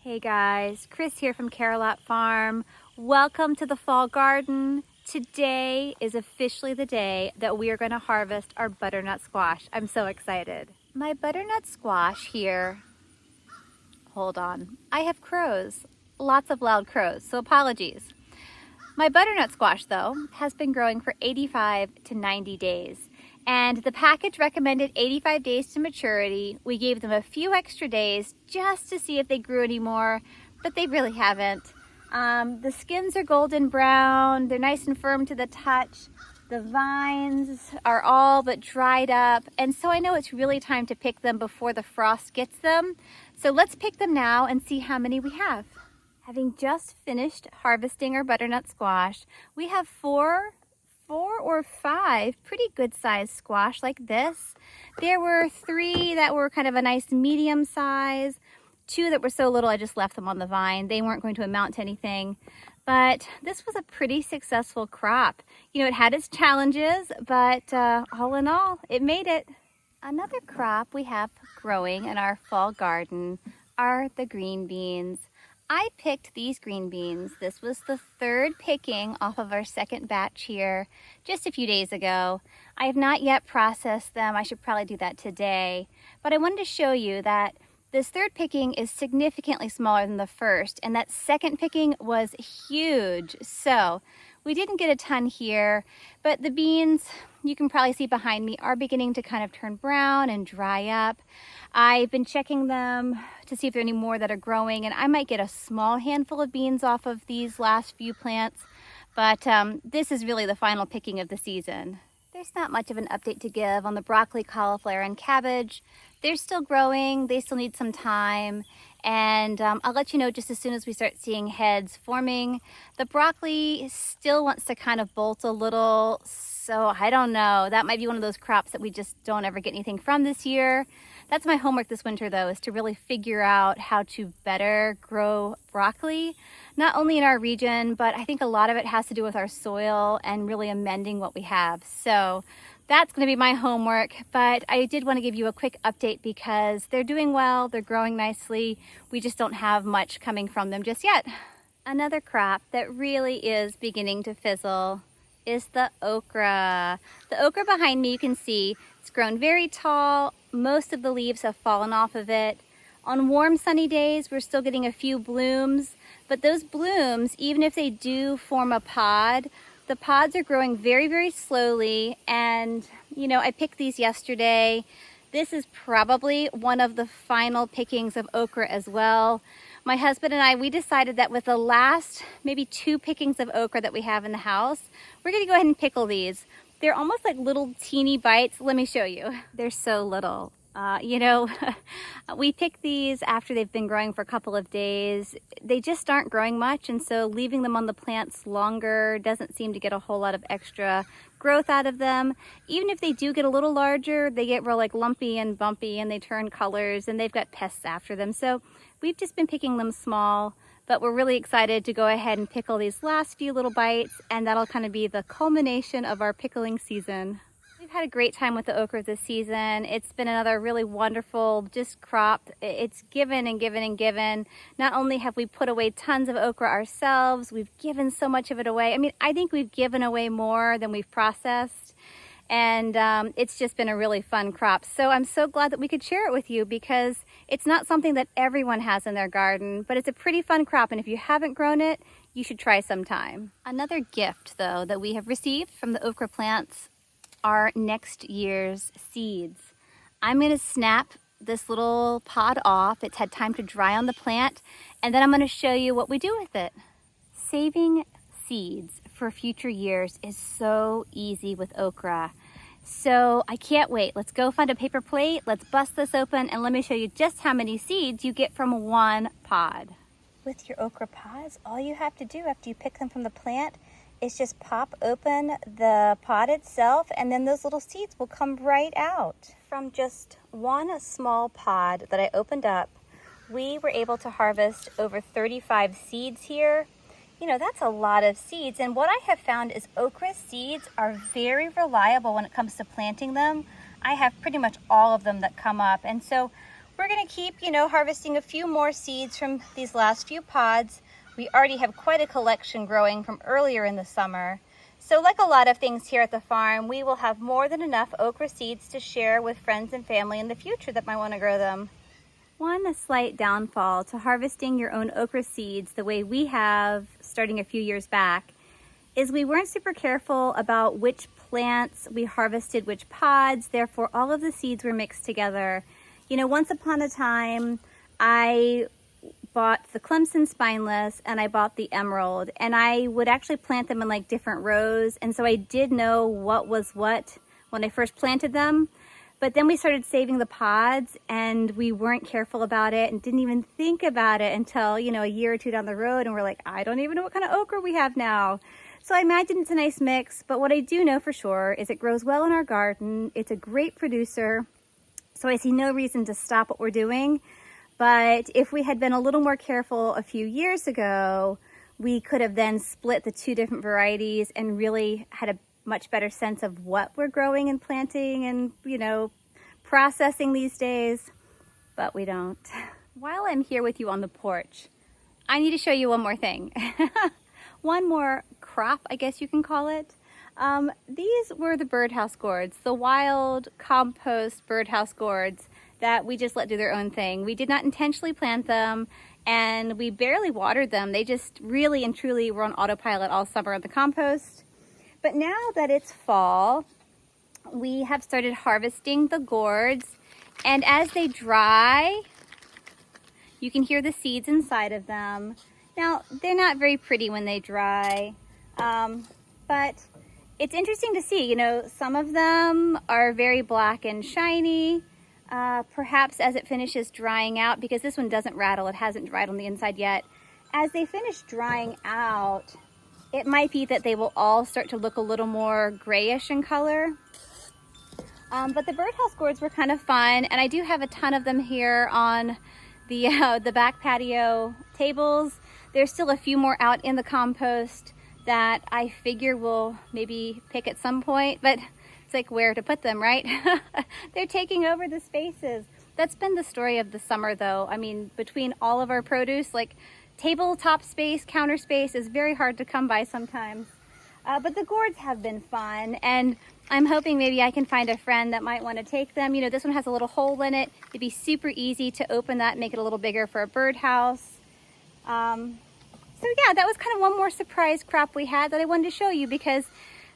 Hey guys, Chris here from Carolot Farm. Welcome to the fall garden. Today is officially the day that we are going to harvest our butternut squash. I'm so excited. My butternut squash here, hold on, I have crows, lots of loud crows, so apologies. My butternut squash though has been growing for 85 to 90 days. And the package recommended 85 days to maturity. We gave them a few extra days just to see if they grew any more, but they really haven't. The skins are golden brown. They're nice and firm to the touch. The vines are all but dried up. And so I know it's really time to pick them before the frost gets them. So let's pick them now and see how many we have. Having just finished harvesting our butternut squash, we have four or five pretty good sized squash like this. There were 3 that were kind of a nice medium size, 2 that were so little I just left them on the vine. They weren't going to amount to anything, but this was a pretty successful crop. You know, it had its challenges, but all in all, it made it. Another crop we have growing in our fall garden are the green beans. I picked these green beans. This was the 3rd picking off of our 2nd batch here just a few days ago. I have not yet processed them. I should probably do that today. But I wanted to show you that this 3rd picking is significantly smaller than the 1st, and that 2nd picking was huge. So we didn't get a ton here, but the beans, you can probably see behind me, are beginning to kind of turn brown and dry up. I've been checking them to see if there are any more that are growing, and I might get a small handful of beans off of these last few plants, but this is really the final picking of the season. There's not much of an update to give on the broccoli, cauliflower, and cabbage. They're still growing. They still need some time. And I'll let you know just as soon as we start seeing heads forming. The broccoli still wants to kind of bolt a little, so I don't know. That might be one of those crops that we just don't ever get anything from this year. That's my homework this winter though, is to really figure out how to better grow broccoli, not only in our region, but I think a lot of it has to do with our soil and really amending what we have. So that's going to be my homework, but I did want to give you a quick update because they're doing well, they're growing nicely. We just don't have much coming from them just yet. Another crop that really is beginning to fizzle is the okra. The okra behind me, you can see it's grown very tall. Most of the leaves have fallen off of it. On warm sunny days, we're still getting a few blooms, but those blooms, even if they do form a pod, the pods are growing very, very slowly. And you know, I picked these yesterday. This is probably one of the final pickings of okra as well. My husband and I, we decided that with the last maybe 2 pickings of okra that we have in the house, we're gonna go ahead and pickle these. They're almost like little teeny bites. Let me show you. They're so little. You know, we pick these after they've been growing for a couple of days. They just aren't growing much, and so leaving them on the plants longer doesn't seem to get a whole lot of extra growth out of them. Even if they do get a little larger, they get real like lumpy and bumpy, and they turn colors, and they've got pests after them. So we've just been picking them small, but we're really excited to go ahead and pickle these last few little bites, and that'll kind of be the culmination of our pickling season. We've had a great time with the okra this season. It's been another really wonderful just crop. It's given and given and given. Not only have we put away tons of okra ourselves, we've given so much of it away. I mean, I think we've given away more than we've processed. And it's just been a really fun crop. So I'm so glad that we could share it with you because it's not something that everyone has in their garden, but it's a pretty fun crop. And if you haven't grown it, you should try sometime. Another gift though that we have received from the okra plants are next year's seeds. I'm going to snap this little pod off. It's had time to dry on the plant, and then I'm going to show you what we do with it. Saving seeds for future years is so easy with okra. So I can't wait. Let's go find a paper plate. Let's bust this open and let me show you just how many seeds you get from one pod. With your okra pods, all you have to do after you pick them from the plant is just pop open the pod itself, and then those little seeds will come right out. From just one small pod that I opened up, we were able to harvest over 35 seeds here. You know, that's a lot of seeds, and what I have found is okra seeds are very reliable when it comes to planting them. I have pretty much all of them that come up, and so we're gonna keep, harvesting a few more seeds from these last few pods. We already have quite a collection growing from earlier in the summer. So like a lot of things here at the farm, we will have more than enough okra seeds to share with friends and family in the future that might want to grow them. One slight downfall to harvesting your own okra seeds the way we have starting a few years back is we weren't super careful about which plants we harvested which pods, therefore all of the seeds were mixed together. Once upon a time, I bought the Clemson Spineless and I bought the Emerald, and I would actually plant them in like different rows, and so I did know what was what when I first planted them. But then we started saving the pods and we weren't careful about it and didn't even think about it until, a year or two down the road, and we're like, I don't even know what kind of okra we have now. So I imagine it's a nice mix, but what I do know for sure is it grows well in our garden. It's a great producer, so I see no reason to stop what we're doing. But if we had been a little more careful a few years ago, we could have then split the two different varieties and really had a much better sense of what we're growing and planting and, processing these days, but we don't. While I'm here with you on the porch, I need to show you one more thing. One more crop, I guess you can call it. These were the birdhouse gourds, the wild compost birdhouse gourds that we just let do their own thing. We did not intentionally plant them, and we barely watered them. They just really and truly were on autopilot all summer on the compost. But now that it's fall, we have started harvesting the gourds, and as they dry, you can hear the seeds inside of them. Now, they're not very pretty when they dry, but it's interesting to see, some of them are very black and shiny. Perhaps as it finishes drying out, because this one doesn't rattle, it hasn't dried on the inside yet. As they finish drying out, it might be that they will all start to look a little more grayish in color. But the birdhouse gourds were kind of fun, and I do have a ton of them here on the back patio tables. There's still a few more out in the compost that I figure we'll maybe pick at some point, but it's like where to put them, right? They're taking over the spaces. That's been the story of the summer though. I mean, between all of our produce, like tabletop space, counter space is very hard to come by sometimes. But the gourds have been fun, and I'm hoping maybe I can find a friend that might want to take them. This one has a little hole in it. It'd be super easy to open that and make it a little bigger for a birdhouse. So yeah, that was kind of one more surprise crop we had that I wanted to show you, because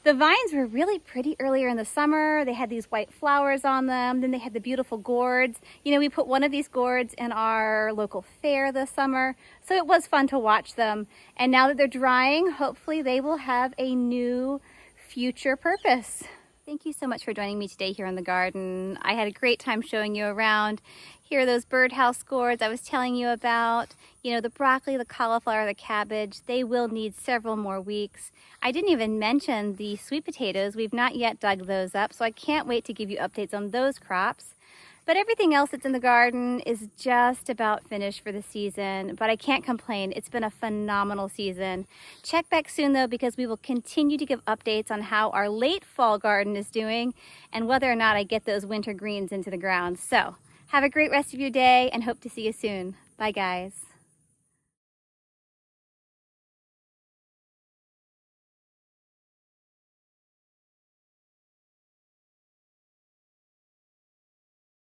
the vines were really pretty earlier in the summer. They had these white flowers on them. Then they had the beautiful gourds. We put one of these gourds in our local fair this summer, so it was fun to watch them. And now that they're drying, hopefully they will have a new future purpose. Thank you so much for joining me today here in the garden. I had a great time showing you around. Here are those birdhouse gourds I was telling you about. The broccoli, the cauliflower, the cabbage, they will need several more weeks. I didn't even mention the sweet potatoes. We've not yet dug those up, so I can't wait to give you updates on those crops. But everything else that's in the garden is just about finished for the season, but I can't complain. It's been a phenomenal season. Check back soon though, because we will continue to give updates on how our late fall garden is doing and whether or not I get those winter greens into the ground. So have a great rest of your day and hope to see you soon. Bye guys.